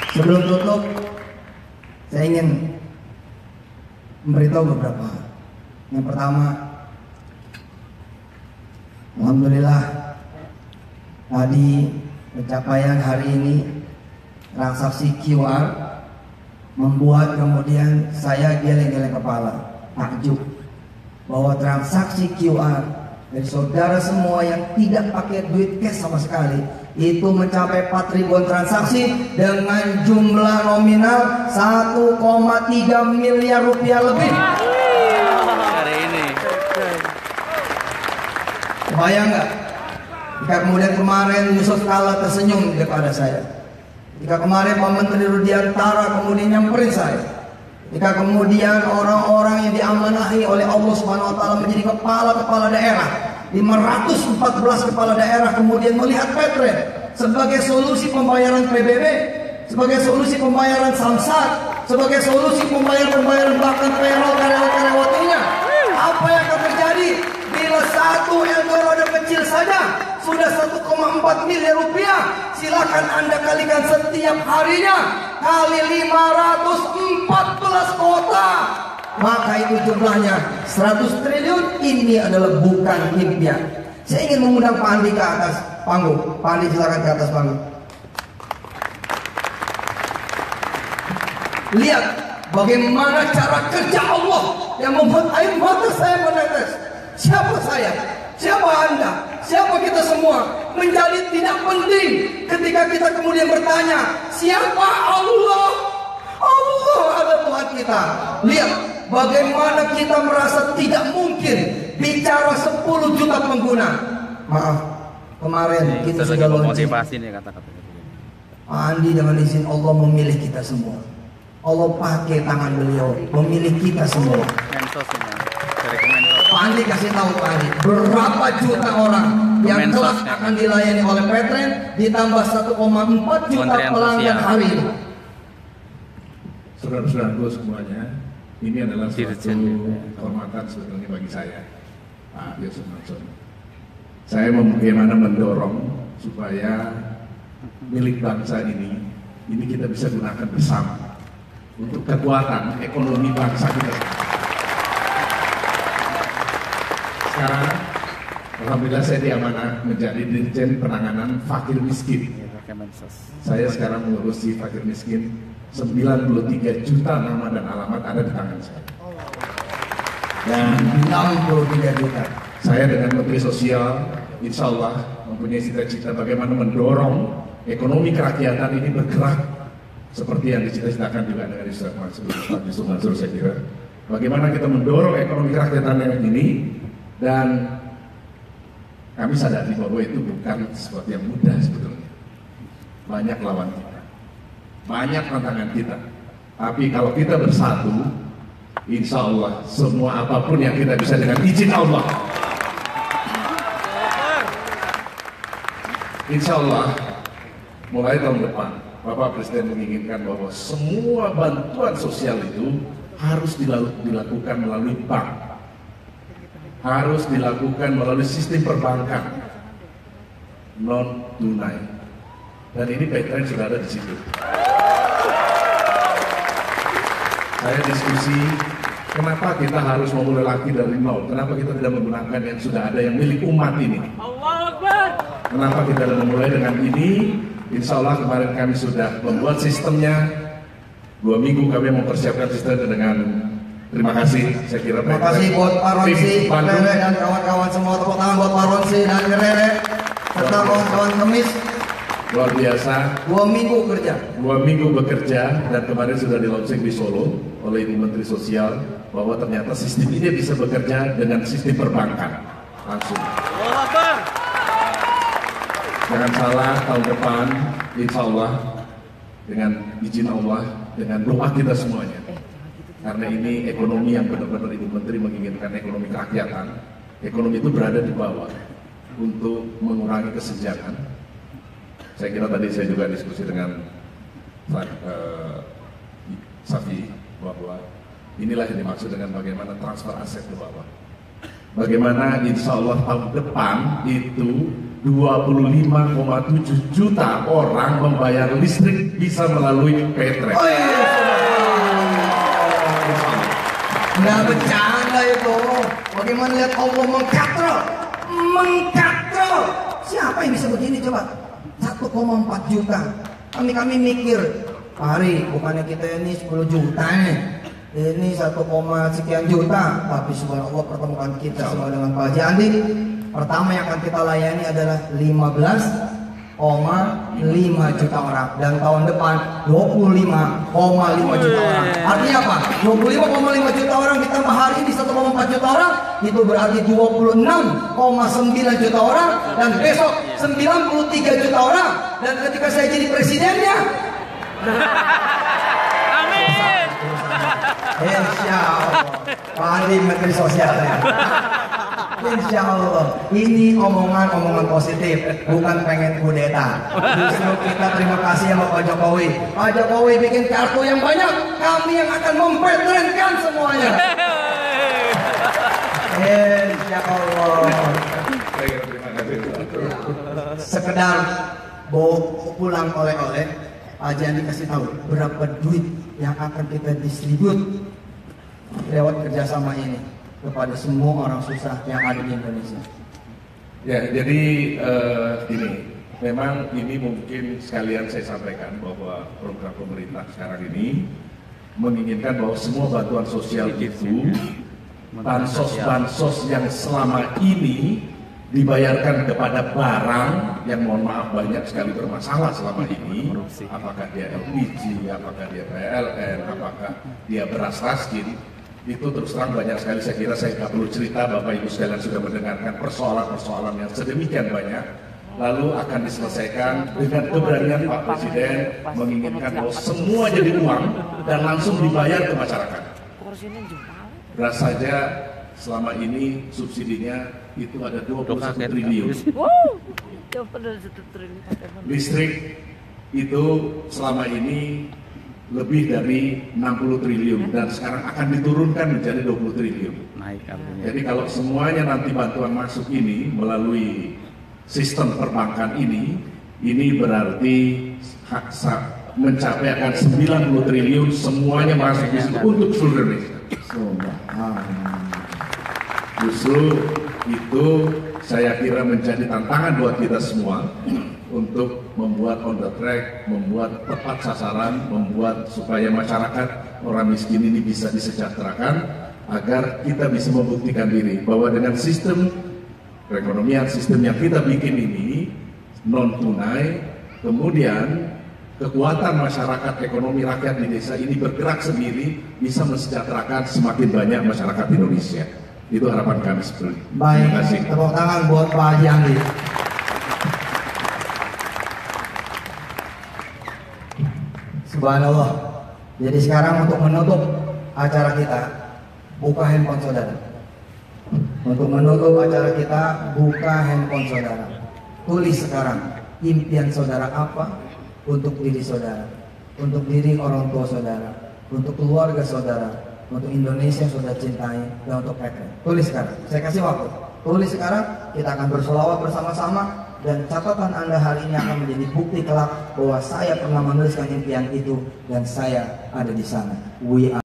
Sebelum tutup, saya ingin memberitahu beberapa hal. Yang pertama, alhamdulillah tadi pencapaian hari ini transaksi QR membuat kemudian saya geleng-geleng kepala, takjub bahwa transaksi QR dari saudara semua yang tidak pakai duit cash sama sekali itu mencapai 4 ribuan transaksi dengan jumlah nominal 1,3 miliar rupiah lebih. Hari ini. Kebayang nggak? Jika kemudian kemarin Yusuf Kala tersenyum kepada saya. Jika kemarin Pak Menteri Rudiantara kemudian nyamperin saya. Jika kemudian orang-orang yang diamanahi oleh Allah Subhanahu wa taala menjadi kepala daerah, 514 kepala daerah kemudian melihat Petren sebagai solusi pembayaran PBB, sebagai solusi pembayaran samsat, sebagai solusi pembayaran bahkan payroll karyawan-karyawatinya. Apa yang akan terjadi bila satu Eldorado kecil saja sudah 1,4 miliar rupiah? Silakan Anda kalikan setiap harinya kali 514 kota, maka itu jumlahnya 100 triliun. Ini adalah bukan impian. Saya ingin mengundang Pak Andi ke atas panggung. Pak Andi silakan ke atas panggung. Lihat bagaimana cara kerja Allah yang membuat air mata saya menetes. Siapa saya? Siapa Anda? Siapa kita semua? Menjadi tidak penting ketika kita kemudian bertanya, siapa Allah? Allah adalah Tuhan kita. Lihat bagaimana kita merasa tidak mungkin bicara 10 juta pengguna. Maaf, kemarin kita sudah launching. Motivasi nih kata-kata. Pak Andi dengan izin Allah memilih kita semua. Allah pakai tangan beliau memilih kita semua. Mensos ini. Dari Kemensos. Pak Andi kasih tahu Pak Andi berapa juta orang yang kelak akan dilayani oleh Petren ditambah 1,4 juta pelanggan hari ini. Saudara-saudaraku semuanya, ini adalah suatu kehormatan sebetulnya bagi saya, Pak Yusuf Mansur. Saya bagaimana mendorong supaya milik bangsa ini kita bisa gunakan bersama untuk kekuatan ekonomi bangsa kita. Sekarang, alhamdulillah saya diamanah menjadi Dirjen Penanganan Fakir Miskin. Saya sekarang mengurusi fakir miskin 93 juta nama dan alamat ada di tangan saya. Dan 63 juta. Saya dengan Menteri Sosial, insya Allah mempunyai cita-cita bagaimana mendorong ekonomi kerakyatan ini bergerak seperti yang dicita-citakan juga dengan Yusuf Mansur saya kira. Bagaimana kita mendorong ekonomi kerakyatan yang ini, dan kami sadari bahwa itu bukan sesuatu yang mudah sebetulnya. Banyak lawan kita, banyak tantangan kita. Tapi kalau kita bersatu, insya Allah semua apapun yang kita bisa dengan izin Allah, insya Allah mulai tahun depan Bapak Presiden menginginkan bahwa semua bantuan sosial itu harus dilakukan melalui bank, harus dilakukan melalui sistem perbankan non tunai. Dan ini Petren sudah ada di situ. Saya diskusi, kenapa kita harus memulai lagi dari nol? Kenapa kita tidak menggunakan yang sudah ada yang milik umat ini? Allahu Akbar. Kenapa kita tidak memulai dengan ini? Insya Allah kemarin kami sudah membuat sistemnya. 2 minggu kami mempersiapkan sistemnya dengan terima kasih. Saya kira terima kasih buat Pak Ronsi, Rere dan kawan-kawan semua. Tepuk tangan buat Pak Ronsi dan Rere serta kawan-kawan Kemis. Luar biasa. 2 minggu kerja. 2 minggu bekerja, dan kemarin sudah di launching di Solo oleh Ibu Menteri Sosial bahwa ternyata sistem ini bisa bekerja dengan sistem perbankan langsung. Jangan salah, tahun depan insya Allah dengan izin Allah, dengan doa kita semuanya, karena ini ekonomi yang benar-benar Ibu Menteri menginginkan ekonomi kerakyatan. Ekonomi itu berada di bawah untuk mengurangi kesenjangan. Saya kira tadi saya juga diskusi dengan Safi bahwa inilah yang dimaksud dengan bagaimana transfer aset ke bawah. Bagaimana insya Allah tahun depan itu 25,7 juta orang membayar listrik bisa melalui Paytrack. Oh iya. Nggak bercanda itu. Bagaimana lihat Allah mengkatrol? Siapa yang bisa begini coba? 1,4 juta. Kami mikir, Pak Hari, bukannya kita ini 10 juta nih. Ini 1, sekian juta. Tapi subhanallah pertemuan kita semua dengan Pak Haji Andi. Pertama yang akan kita layani adalah 15,5 juta orang. Dan tahun depan 25,5 juta orang. Artinya apa? 25,5 juta orang ditambah hari ini 1,4 juta orang. Itu berarti 26,9 juta orang. Dan besok 93 juta orang. Dan ketika saya jadi presidennya, Amin. insya Allah Pak Andi Menteri Sosial ya. Insya Allah ini omongan positif, bukan pengen kudeta. Justru kita terima kasih sama Pak Jokowi. Pak Jokowi bikin kartu yang banyak, kami yang akan mempetrenkan semuanya. Insya Allah. Sekedar bawa pulang oleh-oleh, Pak Haji Andi kasih tahu berapa duit yang akan kita distribut lewat kerjasama ini kepada semua orang susah yang ada di Indonesia. Ya, jadi ini memang ini mungkin sekalian saya sampaikan bahwa program pemerintah sekarang ini menginginkan bahwa semua bantuan sosial itu, bansos yang selama ini dibayarkan kepada barang yang mohon maaf banyak sekali bermasalah selama ini, apakah dia LPG, apakah dia PLN, apakah dia beras raskin, itu terus terang banyak sekali. Saya kira saya nggak perlu cerita, Bapak Ibu sekalian sudah mendengarkan persoalan-persoalan yang sedemikian banyak, lalu akan diselesaikan dengan keberanian Pak Presiden menginginkan bahwa semua jadi uang dan langsung dibayar ke masyarakat. Beras saja selama ini subsidinya itu ada 21 triliun. Listrik itu selama ini lebih dari 60 triliun dan sekarang akan diturunkan menjadi 20 triliun. Naik artinya. Jadi kalau semuanya nanti bantuan masuk ini melalui sistem perbankan ini berarti mencapai akan 90 triliun semuanya masuk di situ untuk seluruh Indonesia. Justru itu saya kira menjadi tantangan buat kita semua untuk membuat on the track, membuat tepat sasaran, membuat supaya masyarakat orang miskin ini bisa disejahterakan agar kita bisa membuktikan diri bahwa dengan sistem perekonomian, sistem yang kita bikin ini non tunai, kemudian kekuatan masyarakat ekonomi rakyat di desa ini bergerak sendiri bisa mensejahterakan semakin banyak masyarakat Indonesia. Itu harapan kami sebetulnya. Baik, terima kasih. tepuk tangan buat Pak Haji Andi. Subhanallah. Jadi sekarang untuk menutup acara kita, buka handphone saudara. Untuk menutup acara kita, buka handphone saudara. Tulis sekarang impian saudara apa untuk diri saudara, untuk diri orang tua saudara, untuk keluarga saudara, untuk Indonesia yang sudah cintai, dan untuk Paytrack. Tulis sekarang, saya kasih waktu. Tulis sekarang, kita akan bersolawat bersama-sama, dan catatan Anda hari ini akan menjadi bukti kelak bahwa saya pernah menuliskan impian itu dan saya ada di sana. We are